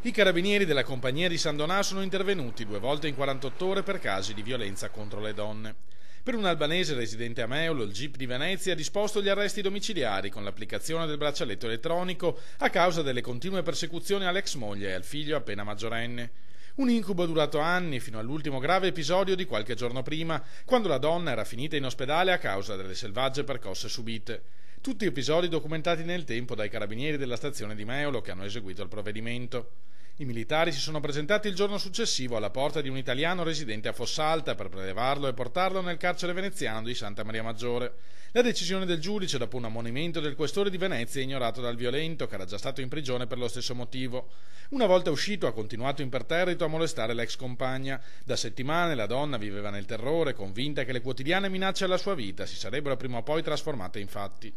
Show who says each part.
Speaker 1: I carabinieri della compagnia di San Donà sono intervenuti 2 volte in 48 ore per casi di violenza contro le donne. Per un albanese residente a Meolo, il GIP di Venezia ha disposto gli arresti domiciliari con l'applicazione del braccialetto elettronico a causa delle continue persecuzioni all'ex moglie e al figlio appena maggiorenne. Un incubo durato anni fino all'ultimo grave episodio di qualche giorno prima, quando la donna era finita in ospedale a causa delle selvagge percosse subite. Tutti episodi documentati nel tempo dai carabinieri della stazione di Meolo che hanno eseguito il provvedimento. I militari si sono presentati il giorno successivo alla porta di un italiano residente a Fossalta per prelevarlo e portarlo nel carcere veneziano di Santa Maria Maggiore. La decisione del giudice, dopo un ammonimento del questore di Venezia, è ignorato dal violento, che era già stato in prigione per lo stesso motivo. Una volta uscito ha continuato imperterrito a molestare l'ex compagna. Da settimane la donna viveva nel terrore, convinta che le quotidiane minacce alla sua vita si sarebbero prima o poi trasformate in fatti.